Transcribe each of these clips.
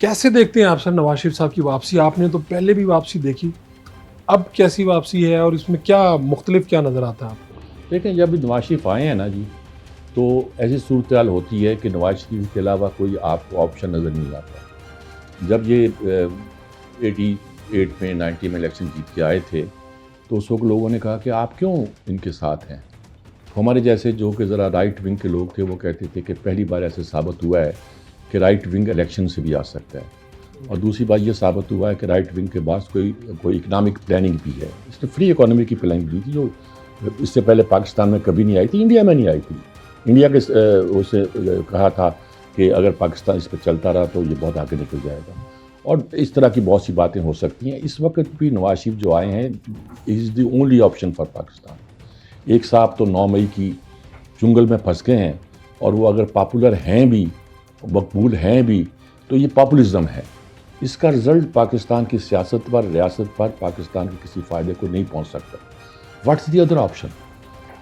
कैसे देखते हैं आप सर नवाज शरीफ साहब की वापसी? आपने तो पहले भी वापसी देखी, अब कैसी वापसी है और इसमें क्या मुख्तलिफ क्या नज़र आता है आपको? लेकिन जब नवाज शरीफ आए हैं ना जी, तो ऐसी सूरत हाल होती है कि नवाज शरीफ के अलावा कोई आपको ऑप्शन नज़र नहीं आता। जब ये 88 में 90 में इलेक्शन जीत के आए थे, तो उस वक्त लोगों ने कहा कि आप क्यों इनके साथ हैं। तो हमारे जैसे जो कि ज़रा राइट विंग के लोग थे, वो कहते थे कि पहली बार ऐसे साबित हुआ है कि राइट विंग इलेक्शन से भी आ सकता है, और दूसरी बात ये साबित हुआ है कि राइट विंग के पास कोई इकनॉमिक प्लानिंग भी है। इसने फ्री इकोनॉमी की प्लानिंग दी थी, जो इससे पहले पाकिस्तान में कभी नहीं आई थी, इंडिया में नहीं आई थी। इंडिया के उसे कहा था कि अगर पाकिस्तान इस पर चलता रहा तो ये बहुत आगे निकल जाएगा, और इस तरह की बहुत सी बातें हो सकती हैं। इस वक्त भी नवाज शरीफ जो आए हैं, is the only option for Pakistan. एक साहब तो 9 मई की चुंगल में फंस गए हैं, और वो अगर पॉपुलर हैं भी, मकबूल हैं भी, तो ये पॉपुलिज्म है। इसका रिज़ल्ट पाकिस्तान की सियासत पर, रियासत पर, पाकिस्तान के किसी फ़ायदे को नहीं पहुंच सकता। What's the other option?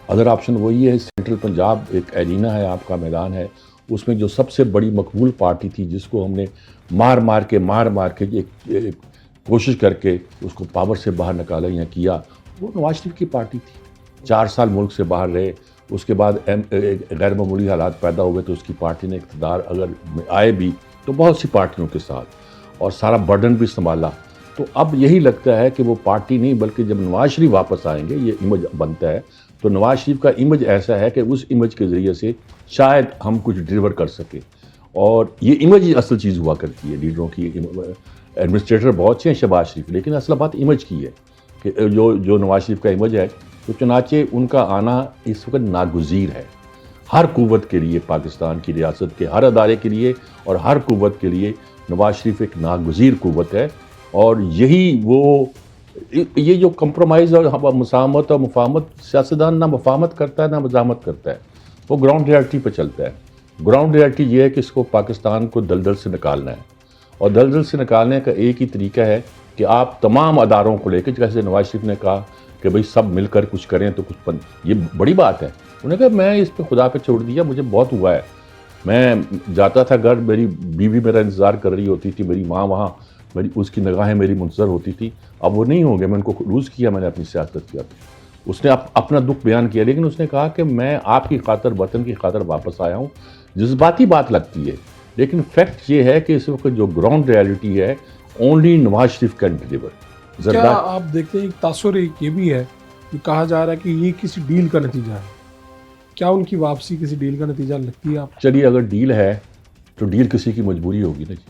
Other option वही है, सेंट्रल पंजाब एक एरिना है, आपका मैदान है, उसमें जो सबसे बड़ी मकबूल पार्टी थी, जिसको हमने मार मार के एक कोशिश करके उसको पावर से बाहर निकाला या किया, वो नवाज शरीफ की पार्टी थी। 4 साल मुल्क से बाहर रहे, उसके बाद गैर मामूली हालात पैदा हुए, तो उसकी पार्टी ने इक़्तिदार अगर आए भी तो बहुत सी पार्टियों के साथ, और सारा बर्डन भी संभाला। तो अब यही लगता है कि वो पार्टी नहीं, बल्कि जब नवाज शरीफ वापस आएंगे, ये इमेज बनता है, तो नवाज शरीफ का इमेज ऐसा है कि उस इमेज के ज़रिए से शायद हम कुछ डिलीवर कर सकें। और ये इमेज ही असल चीज़ हुआ करती है लीडरों की। एडमिनिस्ट्रेटर बहुत अच्छे हैं शहबाज शरीफ, लेकिन असल बात इमेज की है कि जो नवाज शरीफ का इमेज है, तो चुनाचे उनका आना इस वक्त नागुज़ीर है हर कुव्वत के लिए, पाकिस्तान की रियासत के हर अदारे के लिए और हर कुव्वत के लिए नवाज शरीफ एक नागुज़ीर कुव्वत है। और यही वो ये जो कंप्रोमाइज़ और मुसामत और मुफाहमत, सियासतदान ना मुफाहमत करता है ना मज़ाहमत करता है, वो ग्राउंड रियलिटी पर चलता है। ग्राउंड रियलिटी ये है कि इसको पाकिस्तान को दलदल से निकालना है, और दलदल से निकालने का एक ही तरीका है कि आप तमाम अदारों को लेकर, जैसे नवाज शरीफ ने कहा कि भाई सब मिलकर कुछ करें तो कुछ ये बड़ी बात है। उन्होंने कहा मैं इस पर खुदा पे छोड़ दिया, मुझे बहुत हुआ है। मैं जाता था घर, मेरी बीवी मेरा इंतज़ार कर रही होती थी, मेरी माँ वहाँ, मेरी उसकी निगाहें मेरी मुंतज़र होती थी। अब वो नहीं होंगे, मैं उनको लूज़ किया, मैंने अपनी सियासत किया। उसने अपना दुख बयान किया, लेकिन उसने कहा कि मैं आपकी खातर, वतन की खातर वापस आया हूँ। जज्बाती बात लगती है, लेकिन फैक्ट ये है कि इस वक्त जो ग्राउंड रियलिटी है, only Nawaz Sharif can deliver. क्या आप देखते हैं, एक तासुर ये भी है कि कहा जा रहा है कि ये किसी डील का नतीजा है? क्या उनकी वापसी किसी डील का नतीजा लगती है आप? चलिए, अगर डील है तो डील किसी की मजबूरी होगी ना जी,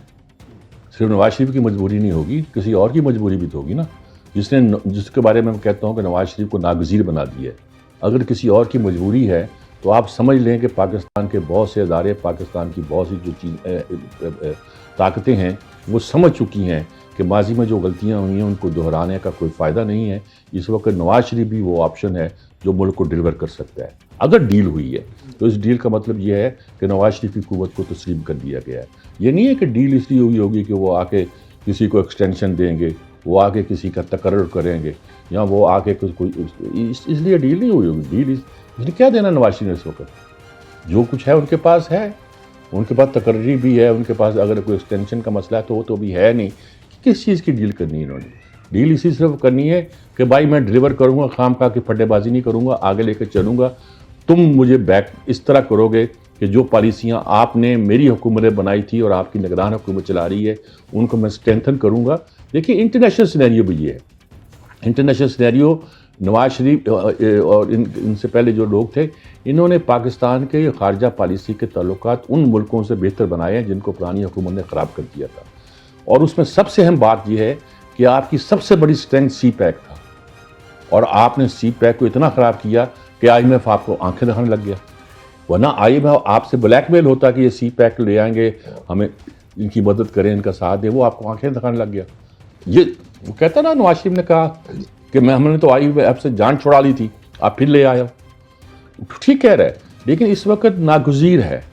सिर्फ नवाज शरीफ की मजबूरी नहीं होगी, किसी और की मजबूरी भी तो होगी ना, जिसके बारे में मैं कहता हूँ कि नवाज शरीफ को नागज़ीर बना दिया है। अगर किसी और की मजबूरी है तो आप समझ लें कि पाकिस्तान के बहुत से अदारे, पाकिस्तान की बहुत सी जो ताकतें हैं, वो समझ चुकी हैं कि माजी में जो गलतियाँ हुई हैं उनको दोहराने का कोई फ़ायदा नहीं है। इस वक्त नवाज शरीफ भी वो ऑप्शन है जो मुल्क को डिलीवर कर सकता है। अगर डील हुई है तो इस डील का मतलब ये है कि नवाज शरीफ की कुव्वत को तस्लीम कर दिया गया है। ये नहीं है कि डील इसलिए हुई होगी कि वो आके किसी को एक्सटेंशन देंगे, वो आके किसी का तकर्रुर करेंगे, या वो आके इसलिए डील नहीं हुई होगी। डील इसने क्या देना नवाज शरीफ ने इस वक्त? जो कुछ है उनके पास है, उनके पास तकर्री भी है, उनके पास अगर कोई एक्सटेंशन का मसला है तो वो तो भी है नहीं। किस चीज़ की डील करनी है इन्होंने? डील इसी सिर्फ करनी है कि भाई मैं डिलीवर करूँगा, खाम खा के फटेबाजी नहीं करूँगा, आगे लेकर चलूँगा, तुम मुझे बैक इस तरह करोगे कि जो पॉलिसियाँ आपने मेरी हुकूमतें बनाई थी और आपकी निगरान हुकूमत चला रही है, उनको मैं स्ट्रेंथन करूँगा। देखिए, इंटरनेशनल सिनेरियो भी ये है। इंटरनेशनल सिनेरियो, नवाज शरीफ और इनसे पहले जो लोग थे, इन्होंने पाकिस्तान के खारजा पॉलिसी के ताल्लुकात उन मुल्कों से बेहतर बनाए हैं जिनको पुरानी हुकूमत ने ख़राब कर दिया था। और उसमें सबसे अहम बात यह है कि आपकी सबसे बड़ी स्ट्रेंथ सी पैक था, और आपने सी पैक को इतना ख़राब किया कि IMF आपको आंखें दिखाने लग गया। वरना IMF आपसे ब्लैकमेल होता कि ये सी पैक ले आएंगे, हमें इनकी मदद करें, इनका साथ दें, वो आपको आंखें दिखाने लग गया। ये वो कहता ना, नवाज शरीफ ने कहा कि हमने तो IMF से जान छुड़ा ली थी, आप फिर ले आए हो। ठीक कह रहे हैं, लेकिन इस वक्त नागुज़ीर है।